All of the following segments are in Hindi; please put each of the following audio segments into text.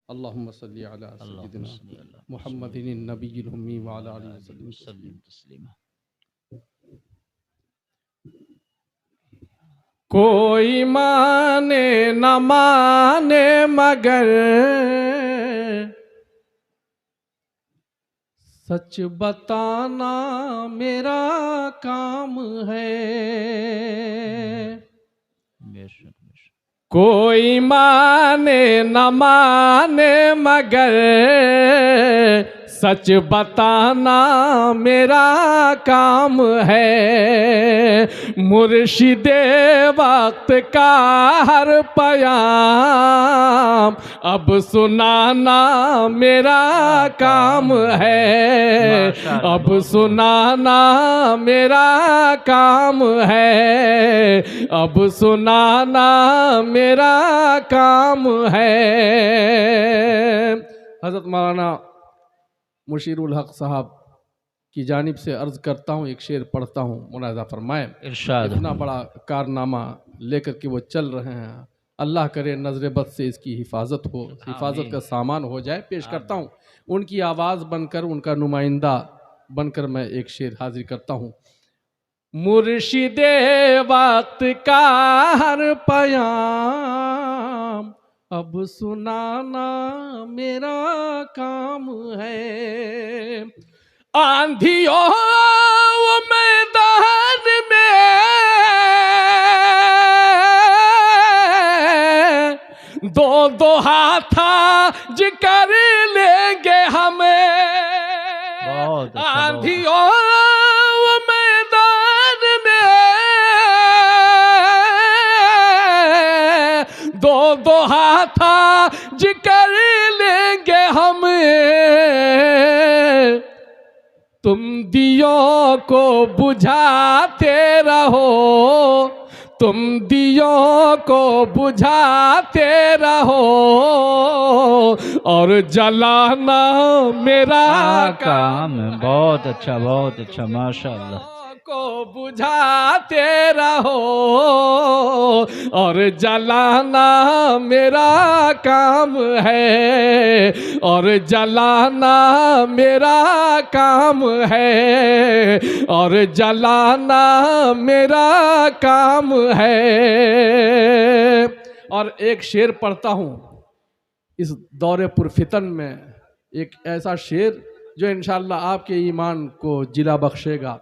अल्लाहुम्मा सल्ली अला सय्यिदिना मुहम्मदिन नबिय्यिल उम्मी व अला आलिहि वसल्लम तस्लीमा। कोई माने न माने मगर सच बताना मेरा काम है। कोई माने न माने मगर सच बताना मेरा काम है। मुर्शिदे वक्त का हर पयाम अब सुनाना मेरा काम है। अब सुनाना मेरा काम है। अब सुनाना मेरा काम है। हज़रत मौलाना मुशीरुल हक साहब की जानिब से अर्ज़ करता हूँ, एक शेर पढ़ता हूँ, मुलाज़ा फरमाए। इरशाद। इतना बड़ा कारनामा लेकर के वो चल रहे हैं, अल्लाह करे नज़र बद से इसकी हिफाजत हो, हिफाजत का सामान हो जाए। पेश करता हूँ, उनकी आवाज़ बनकर, उनका नुमाइंदा बनकर मैं एक शेर हाजिर करता हूँ। मुर्शिदे वक्त का हर पयाम अब सुनाना मेरा काम है। आंधियों मैदान में दो दो हाथा जिकर लेंगे हमें। आंधियों मैदान में दो दो हाथा जिकर लेंगे हमें। तुम दियों को बुझाते रहो, तुम दियों को बुझाते रहो और जलाना मेरा काम। बहुत अच्छा, माशाअल्लाह। को बुझाते रहो और जलाना मेरा काम है। और जलाना मेरा काम है। और जलाना मेरा काम है। और एक शेर पढ़ता हूँ इस दौरे पुरफितन में, एक ऐसा शेर जो इंशाअल्लाह आपके ईमान को जिला बख्शेगा।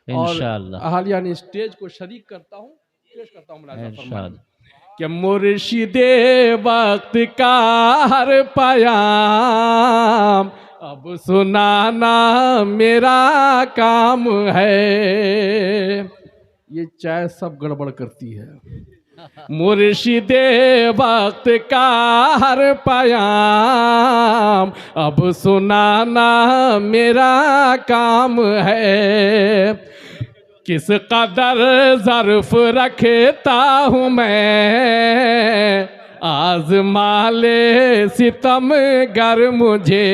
और अहलियान स्टेज को शरीक करता हूँ, पेश करता हूँ कि मुर्शिदे वक्त का हर पयाम अब सुनाना मेरा काम है। ये चाय सब गड़बड़ करती है। मुर्शिदे वक्त का हर पयाम अब सुनाना मेरा काम है। किस कदर ज़र्फ रखता हूँ मैं, आज़मा ले सितम गर मुझे।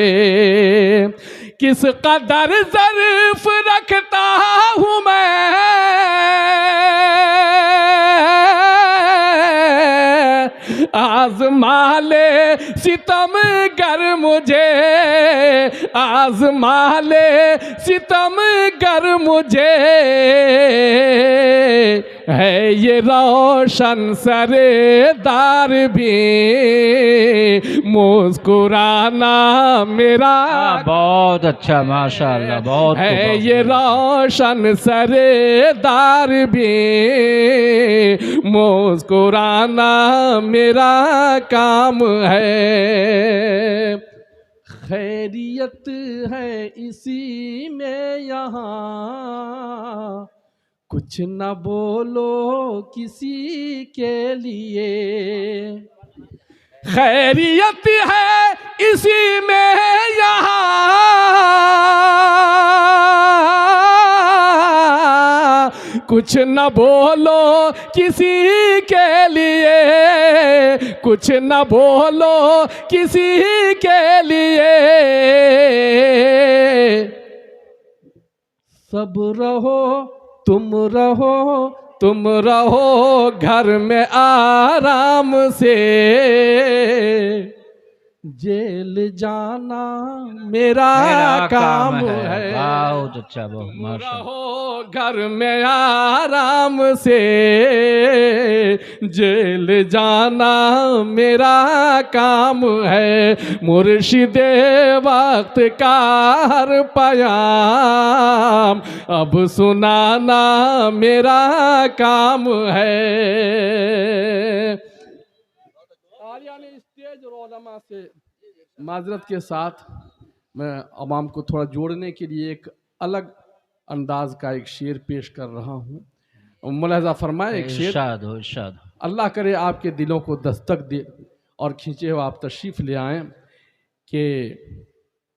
किस कदर ज़र्फ रखता हूँ मैं, आज़मा ले सितम गर मुझे। आज़मा ले सितम गर मुझे। है ये रोशन सरेदार भी मुस्कुराना मेरा। बहुत अच्छा, माशाअल्लाह। बहुत है ये रोशन सरेदार भी मुस्कुराना मेरा काम है। खैरियत है इसी में यहाँ, कुछ न बोलो किसी के लिए। खैरियत है इसी में यहाँ, कुछ न बोलो किसी के लिए। कुछ न बोलो किसी के लिए। सब रहो तुम रहो, तुम रहो घर में आराम से। जेल जाना मेरा काम है। बहुत अच्छा, बहुत माशाल्लाह। रहो घर में आराम से, जेल जाना मेरा काम है। मुर्शिदे वक्त का हर पयाम अब सुनाना मेरा काम है। स्टेज और उलमा से माजरत के साथ मैं अवाम को थोड़ा जोड़ने के लिए एक अलग अंदाज का एक शेर पेश कर रहा हूँ। मुलाजा फरमाए एक शेर। इरशाद हो, इरशाद। अल्लाह करे आपके दिलों को दस्तक दे और खींचे हुए आप तशरीफ ले आए कि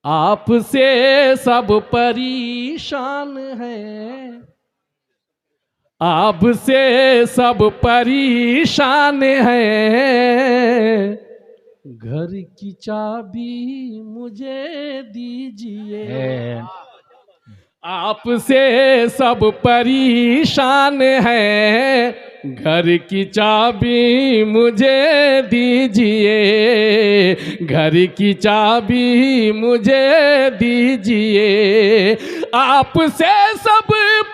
आपसे सब परेशान हैं, आपसे सब परेशान हैं, घर की चाबी मुझे दीजिए। आपसे सब परेशान हैं, घर की चाबी मुझे दीजिए, घर की चाबी मुझे दीजिए। आपसे सब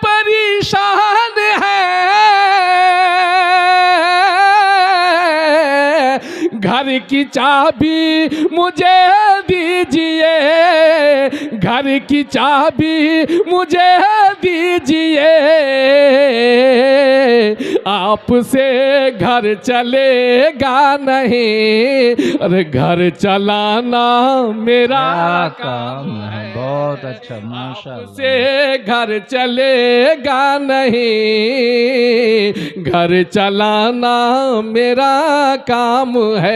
परेशान हैं, घर की चाबी मुझे दीजिए, घर की चाबी मुझे दीजिए। आपसे घर चलेगा नहीं, अरे घर चलाना मेरा काम है। बहुत अच्छा, माशाअल्लाह। से घर चलेगा नहीं, घर चलाना मेरा काम है।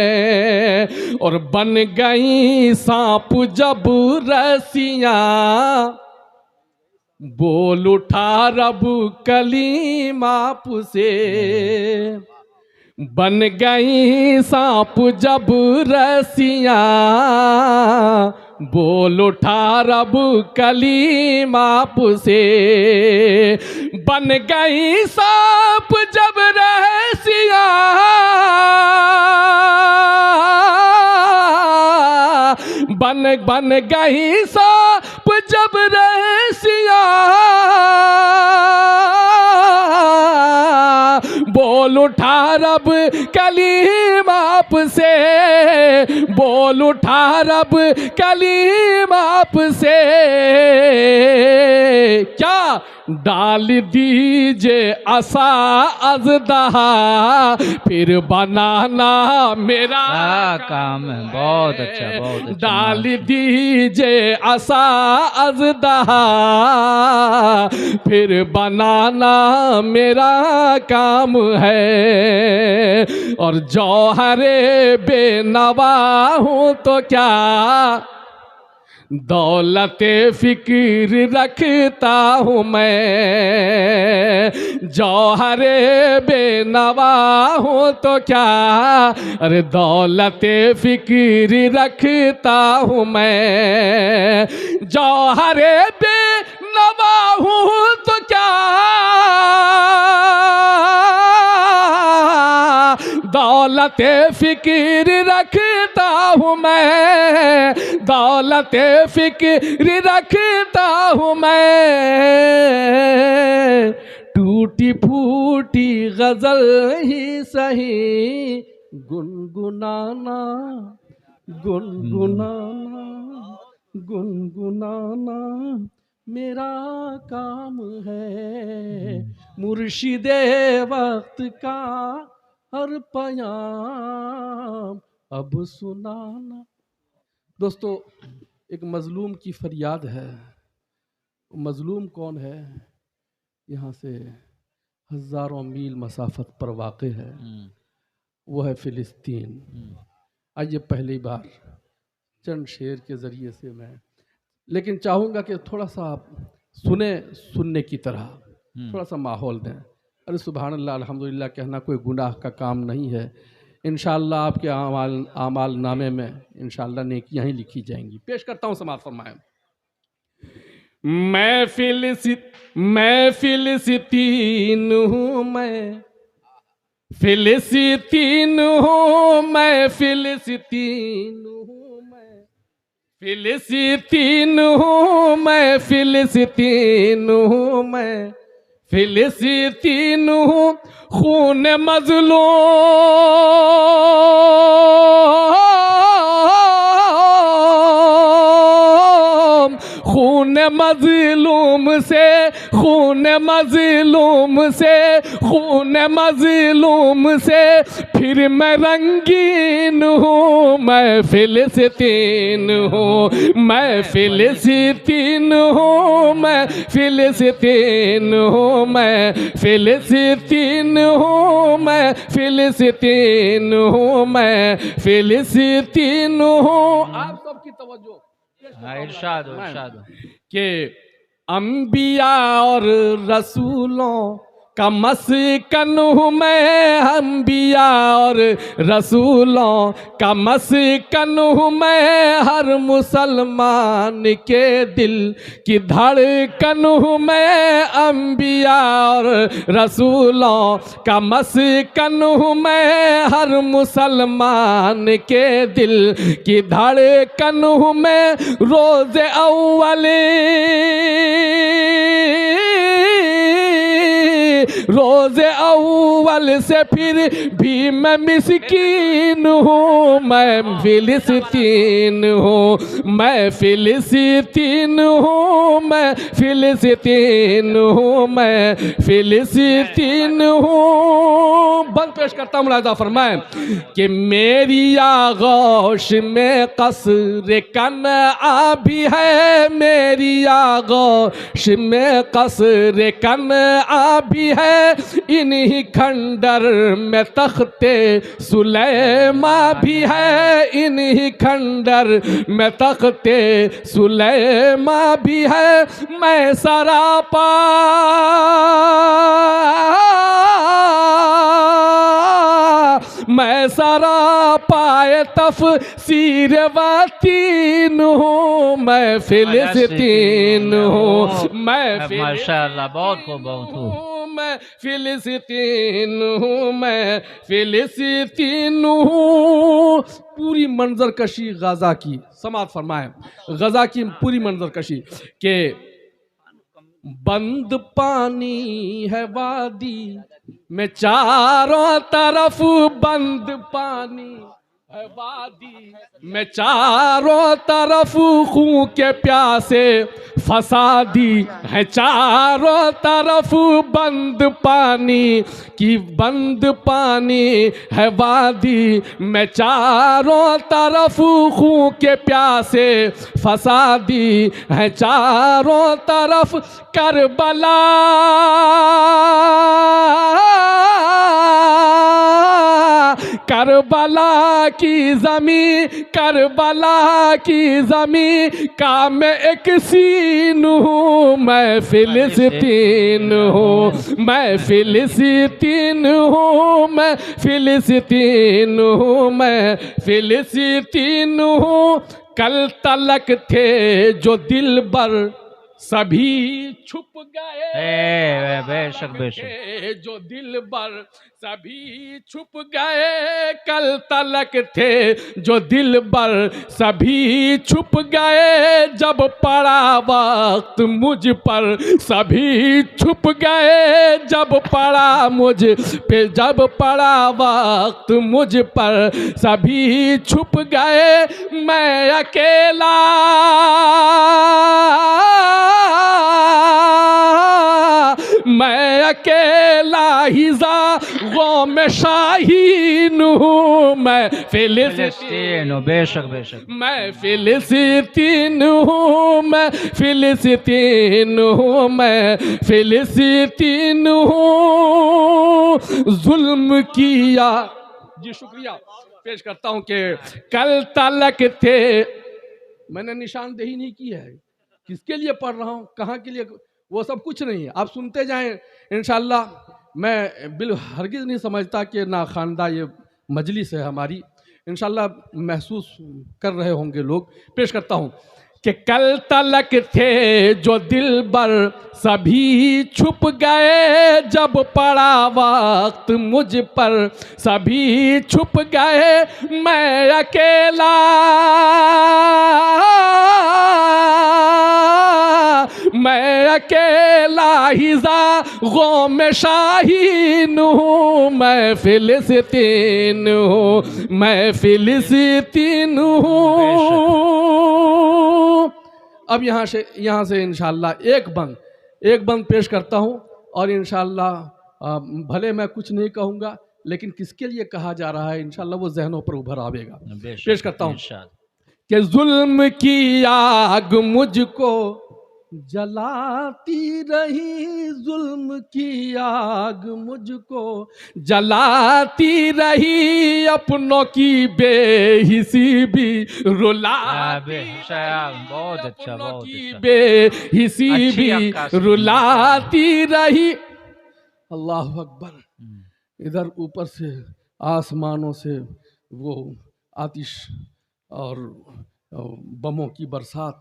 और बन गई सांप जब रस्सियां, बोल उठा रब कलीम आपसे। बन गई सांप जब रस्सियां, बोल उठा रब कलीम आपसे। बन गई सांप जब रस्सियां, बन गई सांप जब रस्सियां, बोल उठा रब कलीम आपसे, बोल उठा रब कलीम आपसे। क्या डाल दीजिए असा अज़दहा, फिर बनाना मेरा काम है। बहुत अच्छा, बहुत अच्छा। डाल दीजिए असा अज़दहा, फिर बनाना मेरा काम है। और जौहरे बेनवा हूँ तो क्या दौलते फिक्र रखता हूँ मैं। जौहरे बेनवा हूँ तो क्या, अरे दौलते फिक्र रखता हूँ मैं। जौहरे बेनवा हूँ तो क्या, दौलते फिक्र रखता हूँ मैं, दौलते फिक्र रखता हूँ मैं। टूटी फूटी गजल ही सही, गुनगुनाना गुनगुनाना गुनगुनाना मेरा काम है। मुर्शिदे वक्त का हर पयाम अब सुनाना। दोस्तों, एक मजलूम की फरियाद है। मजलूम कौन है? यहाँ से हज़ारों मील मसाफत पर वाक़ है, वो है फ़िलिस्तीन। आइए पहली बार चंद शेर के ज़रिए से मैं, लेकिन चाहूँगा कि थोड़ा सा आप सुनने की तरह थोड़ा सा माहौल दें। अरे सुभान अल्लाह, अल्हम्दुलिल्लाह कहना कोई गुनाह का काम नहीं है। इंशाअल्लाह आपके आमाल नामे में इंशाअल्लाह नेकियां ही लिखी जाएंगी। पेश करता हूँ, समाअत फरमाएं। मैं फिलिस्तीन हूँ, मैं फिलिस्तीन हूँ, मैं फिलिस्तीन हूँ, फिलिस्तीन हूँ मैं, फिलिस्तीन हूँ मैं, फिलिस्तीन हूँ खून मजलूम, खून मजलूम से, खून मजलूम से, खून मजलूम से फिर मैं रंगीन हूँ। मैं फिलिस्तीन हूँ, मैं फिलिस्तीन हूँ, मैं फिलिस्तीन हूँ, मैं फिलिस्तीन हूँ, मैं फिलिस्तीन हूँ, मैं फिलिस्तीन हूँ। आप सबकी तवज्जो इरशाद इरशाद। कि अंबिया और रसूलों का मस्कन हूँ मैं, अंबिया और रसूलों का मस्कन हूँ मैं, हर मुसलमान के दिल की धड़कन हूँ मैं, अंबिया और रसूलों का मस्कन हूँ मैं, हर मुसलमान के दिल की धड़कन हूँ मैं। रोज़े अव्वले, रोज़े अव्वल से फिर भी मैं मिस्कीन हूँ। मैं फिलिस्तीन हूँ, मैं फिलिस्तीन हूँ, मैं फिलिस्तीन हूँ, मैं फिलिस्तीन हूँ। बंद पेश करता हूँ, मुलाहिज़ा फरमाएं कि मेरी आगोश में कसर कनआ भी है, मेरी आगोश में कसर कनआ भी है, इन्हीं खंडर में तख्ते सुलेमा भी है, इन्हीं खंडर में तख्ते सुलेमा भी है। मैं सरापा मैं सारा पाए तफसीर वातीन हूँ, मैं फिलिस्तीन हूँ, मैं माशाअल्लाह बहुत खूब बहुत खूब। मैं फिलिस्तीन हूँ, मैं फिलिस्तीन हूँ। पूरी मंजर कशी गाजा की समात फरमाए, गाजा की पूरी मंजर कशी के बंद पानी है वादी में चारों तरफ, बंद पानी है वादी में चारों तरफ, खून के प्यासे फसादी है चारों तरफ, बंद पानी की बंद पानी है वादी में चारों तरफ, खून के प्यासे फसादी है चारों तरफ। करबला करबला की ज़मीं, करबला की ज़मीं का मैं एक सीन हूँ, मैं फिलिस्तीन हूँ, मैं फिलिस्तीन हूँ, मैं फिलिस्तीन हूँ, मैं फिलिस्तीन हूँ। कल तलक थे जो दिलबर सभी छुप गए, बेशक बेशक, जो दिलबर सभी छुप गए, कल तलक थे जो दिलबर सभी छुप गए, जब पड़ा वक्त मुझ पर सभी छुप गए, जब पड़ा मुझ पे, जब पड़ा वक्त मुझ पर सभी छुप गए। मैं अकेला मैं अकेला ही ज़ाग़ों में शाहीन हूँ, मैं फिलिस्तीन हूँ, बेशक बेशक, मैं फिलिस्तीन हूँ, मैं फिलिस्तीन हूँ, मैं फिलिस्तीन हूँ। जुल्म किया, जी शुक्रिया पेश करता हूँ कि कल तलक थे, मैंने निशानदेही नहीं की है किसके लिए पढ़ रहा हूँ, कहाँ के लिए, वो सब कुछ नहीं है, आप सुनते जाएं इंशाअल्लाह। मैं बिल हरगिज़ नहीं समझता कि ना खानदा ये मजलिस है हमारी, इंशाअल्लाह महसूस कर रहे होंगे लोग। पेश करता हूँ कि कल तलक थे जो दिलबर सभी छुप गए, जब पड़ा वक्त मुझ पर सभी छुप गए। मैं अकेला अकेला ही ज़ाग़ों में शाहीन हूँ, मैं फिलिस्तीन हूँ, मैं फिलिस्तीन हूँ। अब यहाँ से इंशाअल्लाह एक बंद पेश करता हूँ और इंशाअल्लाह भले मैं कुछ नहीं कहूँगा, लेकिन किसके लिए कहा जा रहा है इंशाअल्लाह वो जहनों पर उभर आवेगा। पेश करता हूँ कि जुल्म की आग मुझको जलाती रही, जुल्म की आग मुझको जलाती रही, अपनों की बेहिसी भी रुलाती रही, बहुत अच्छा, अपनों बहुत की अच्छा, बेहिसी भी रुलाती रही। अल्लाह अकबर। इधर ऊपर से आसमानों से वो आतिश और बमों की बरसात,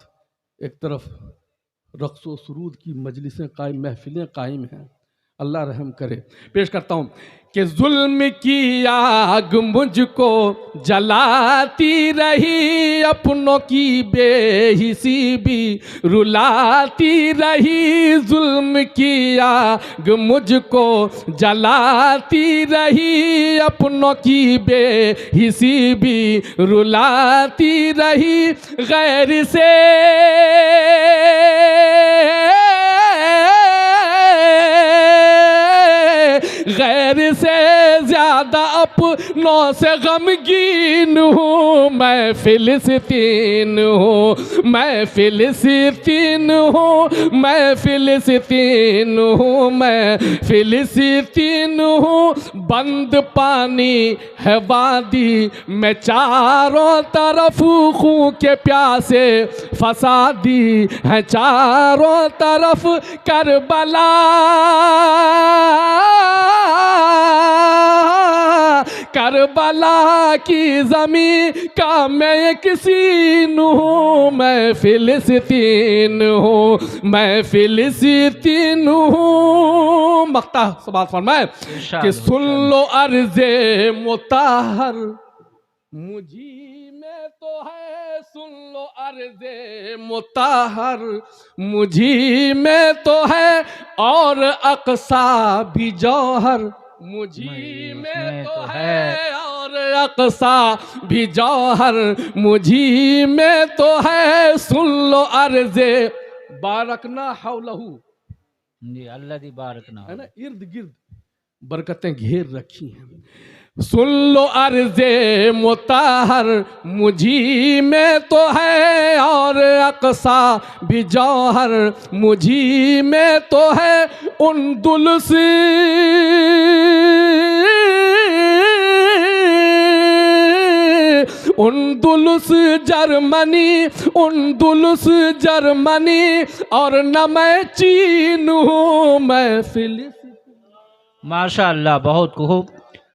एक तरफ रक़्स सुरूद की मजलिसें कायम, महफिलें कायम हैं। अल्लाह रहम करे। पेश करता हूँ कि जुल्म की आग मुझको जलाती रही, अपनों की बेहिसी भी रुलाती रही, जुल्म की आग मुझको जलाती रही, अपनों की बेहिसी भी रुलाती रही, गैर से ज्यादा अपनों से गमगीन हूँ, मैं फिलिस्तीन हूँ, मैं फिलिस्तीन हूँ, मैं फिलिस्तीन हूँ, मैं फिलिस्तीन हूँ। बंद पानी है वादी में चारों तरफ, खून के प्यासे फसादी है चारों तरफ, करबला करबला की ज़मीं का मैं किसी हूँ, मैं फिलिस्तीन हूँ, मैं फिलिस्तीन हूँ। मक्ता सबात फरमाए कि सुन लो अर्ज़े मुताहर मुझी में तो है, सुन लो अर्ज़े मुताहर मुझी में तो है, और अक़सा भी जौहर मुझी में तो है, और अक़सा भी जौहर मुझी में तो है। सुन लो अर्ज़े बारकना हौलहू, अल्लाह दी बारकना है ना, इर्द गिर्द बरकतें घेर रखी हैं। सुन लो अर्ज़े मुताहर मुझी में तो है, और अक़सा भी जौहर मुझी में तो है। उंदुलुस उंदुलुस जर्मनी, उंदुलुस जर्मनी, और न मैं चीन हूँ, मैं फिलिस्तीन। माशाअल्लाह, बहुत खूब।